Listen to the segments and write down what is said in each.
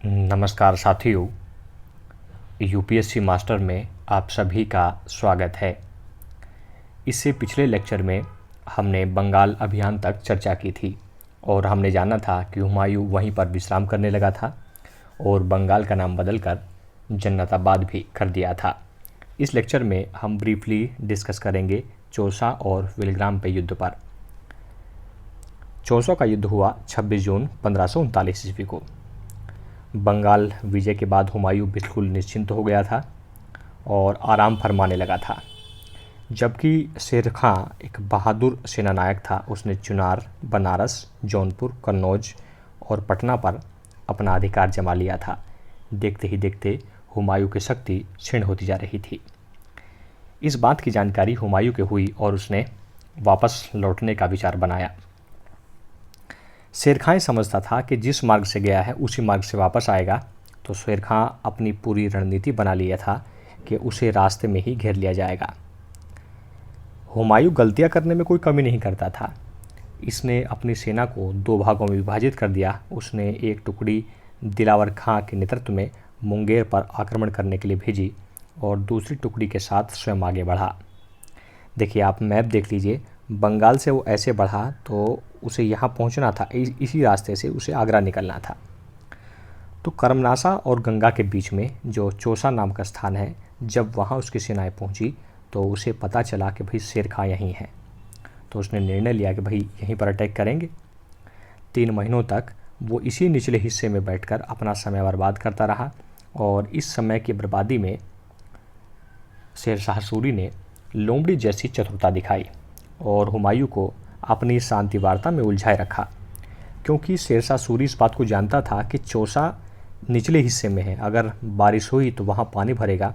नमस्कार साथियों, UPSC master में आप सभी का स्वागत है। इससे पिछले लेक्चर में हमने बंगाल अभियान तक चर्चा की थी और हमने जाना था कि हुमायूं वहीं पर विश्राम करने लगा था और बंगाल का नाम बदलकर जन्नताबाद भी कर दिया था। इस लेक्चर में हम ब्रीफली डिस्कस करेंगे चौसा और विलग्राम पे युद्ध पर। चौसा का युद्ध हुआ 26 जून 1539 ईस्वी को। बंगाल विजय के बाद हुमायूं बिल्कुल निश्चिंत हो गया था और आराम फरमाने लगा था, जबकि शेर खां एक बहादुर सेनानायक था। उसने चुनार, बनारस, जौनपुर, कन्नौज और पटना पर अपना अधिकार जमा लिया था। देखते ही देखते हुमायूं की शक्ति क्षीण होती जा रही थी। इस बात की जानकारी हुमायूं को हुई और उसने वापस लौटने का विचार बनाया। शेर खां समझता था कि जिस मार्ग से गया है उसी मार्ग से वापस आएगा, तो शेर खां अपनी पूरी रणनीति बना लिया था कि उसे रास्ते में ही घेर लिया जाएगा। हुमायूं गलतियां करने में कोई कमी नहीं करता था। इसने अपनी सेना को दो भागों में विभाजित कर दिया। उसने एक टुकड़ी दिलावर खां के नेतृत्व में मुंगेर पर आक्रमण करने के लिए भेजी और दूसरी टुकड़ी के साथ स्वयं आगे बढ़ा। देखिए, आप मैप देख लीजिए। बंगाल से वो ऐसे बढ़ा तो उसे यहाँ पहुँचना था, इसी रास्ते से उसे आगरा निकलना था। तो करमनासा और गंगा के बीच में जो चौसा नाम का स्थान है, जब वहाँ उसकी सेनाएं पहुँची तो उसे पता चला कि भाई शेर खां यहीं है। तो उसने निर्णय लिया कि भाई यहीं पर अटैक करेंगे। 3 महीनों तक वो इसी निचले हिस्से में बैठकर अपना समय बर्बाद करता रहा और इस समय की बर्बादी में शेर शाह सूरी ने लोमड़ी जैसी चतुरता दिखाई और हुमायूं को अपनी शांति वार्ता में उलझाए रखा, क्योंकि शेर शाह सूरी इस बात को जानता था कि चौसा निचले हिस्से में है। अगर बारिश हुई तो वहाँ पानी भरेगा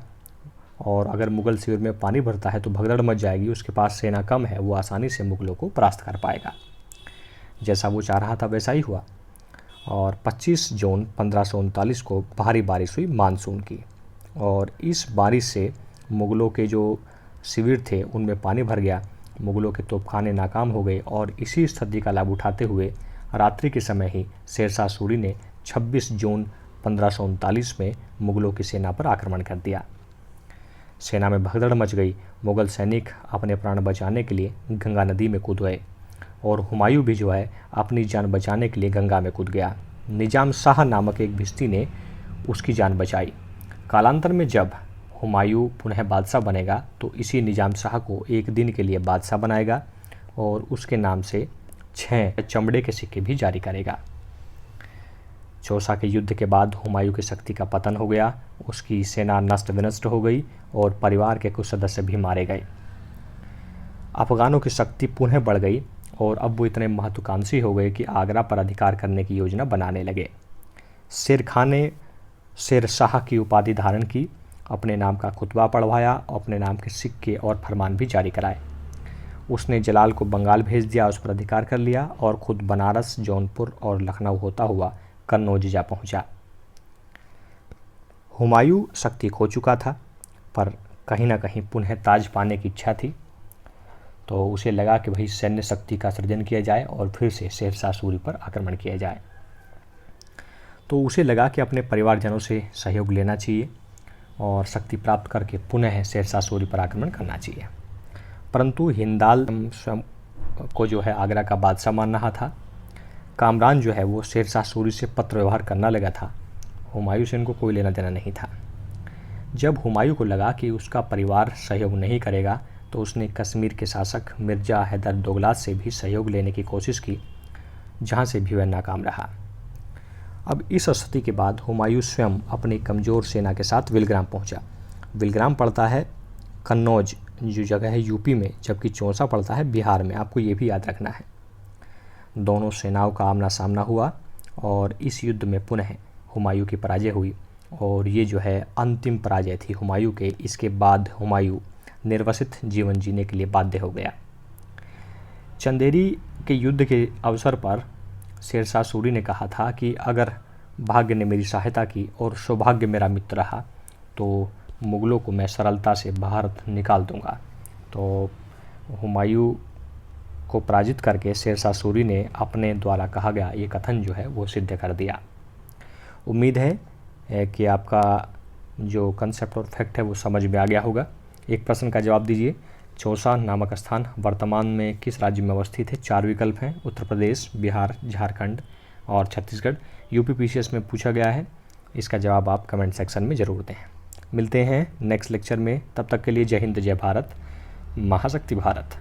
और अगर मुगल शिविर में पानी भरता है तो भगदड़ मच जाएगी। उसके पास सेना कम है, वो आसानी से मुगलों को परास्त कर पाएगा। जैसा वो चाह रहा था वैसा ही हुआ और 25 जून 1539 को भारी बारिश हुई मानसून की, और इस बारिश से मुगलों के जो शिविर थे उनमें पानी भर गया। मुगलों के तोपखाने नाकाम हो गए और इसी स्थिति का लाभ उठाते हुए रात्रि के समय ही शेर शाह सूरी ने 26 जून 1539 में मुगलों की सेना पर आक्रमण कर दिया। सेना में भगदड़ मच गई। मुगल सैनिक अपने प्राण बचाने के लिए गंगा नदी में कूद गए और हुमायूं भी जो है अपनी जान बचाने के लिए गंगा में कूद गया। निजाम शाह नामक एक भिश्ती ने उसकी जान बचाई। कालांतर में जब हुमायूं पुनः बादशाह बनेगा तो इसी निजाम शाह को एक दिन के लिए बादशाह बनाएगा और उसके नाम से 6 चमड़े के सिक्के भी जारी करेगा। चौसा के युद्ध के बाद हुमायूं की शक्ति का पतन हो गया। उसकी सेना नष्ट विनष्ट हो गई और परिवार के कुछ सदस्य भी मारे गए। अफगानों की शक्ति पुनः बढ़ गई और अब वो इतने महत्वाकांक्षी हो गए कि आगरा पर अधिकार करने की योजना बनाने लगे। शेर खां ने शेर शाह की उपाधि धारण की, अपने नाम का खुतबा पढ़वाया, अपने नाम के सिक्के और फरमान भी जारी कराए। उसने जलाल को बंगाल भेज दिया, उस पर अधिकार कर लिया और खुद बनारस, जौनपुर और लखनऊ होता हुआ कन्नौज जा पहुंचा। हुमायूं शक्ति खो चुका था, पर कहीं ना कहीं पुनः ताज पाने की इच्छा थी। तो उसे लगा कि भाई सैन्य शक्ति का सृजन किया जाए और फिर से शेर शाह सूरी पर आक्रमण किया जाए। तो उसे लगा कि अपने परिवारजनों से सहयोग लेना चाहिए और शक्ति प्राप्त करके पुनः शेर शाह सूरी पर आक्रमण करना चाहिए। परंतु हिंदाल स्वयं को जो है आगरा का बादशाह मान रहा था। कामरान जो है वो शेर शाह सूरी से पत्र व्यवहार करना लगा था। हुमायूं से इनको कोई लेना देना नहीं था। जब हुमायूं को लगा कि उसका परिवार सहयोग नहीं करेगा तो उसने कश्मीर के शासक मिर्ज़ा हैदर दोगलात से भी सहयोग लेने की कोशिश की, जहाँ से भी वह नाकाम रहा। अब इस स्थिति के बाद हुमायूं स्वयं अपनी कमज़ोर सेना के साथ विलग्राम पहुंचा। विलग्राम पड़ता है कन्नौज जो जगह है यूपी में, जबकि चौसा पड़ता है बिहार में। आपको ये भी याद रखना है। दोनों सेनाओं का आमना सामना हुआ और इस युद्ध में पुनः हुमायूं की पराजय हुई और ये जो है अंतिम पराजय थी हुमायूं के। इसके बाद हुमायूं निर्वसित जीवन जीने के लिए बाध्य हो गया। चंदेरी के युद्ध के अवसर पर शेर शाह सूरी ने कहा था कि अगर भाग्य ने मेरी सहायता की और सौभाग्य मेरा मित्र रहा तो मुगलों को मैं सरलता से भारत निकाल दूंगा। तो हुमायूं को पराजित करके शेर शाह सूरी ने अपने द्वारा कहा गया ये कथन जो है वो सिद्ध कर दिया। उम्मीद है कि आपका जो कंसेप्ट और फैक्ट है वो समझ में आ गया होगा। एक प्रश्न का जवाब दीजिए। चौसा नामक स्थान वर्तमान में किस राज्य में अवस्थित है? 4 विकल्प हैं, उत्तर प्रदेश, बिहार, झारखंड और छत्तीसगढ़। यूपीपीसीएस में पूछा गया है। इसका जवाब आप कमेंट सेक्शन में ज़रूर दें। मिलते हैं नेक्स्ट लेक्चर में, तब तक के लिए जय हिंद, जय भारत, महाशक्ति भारत।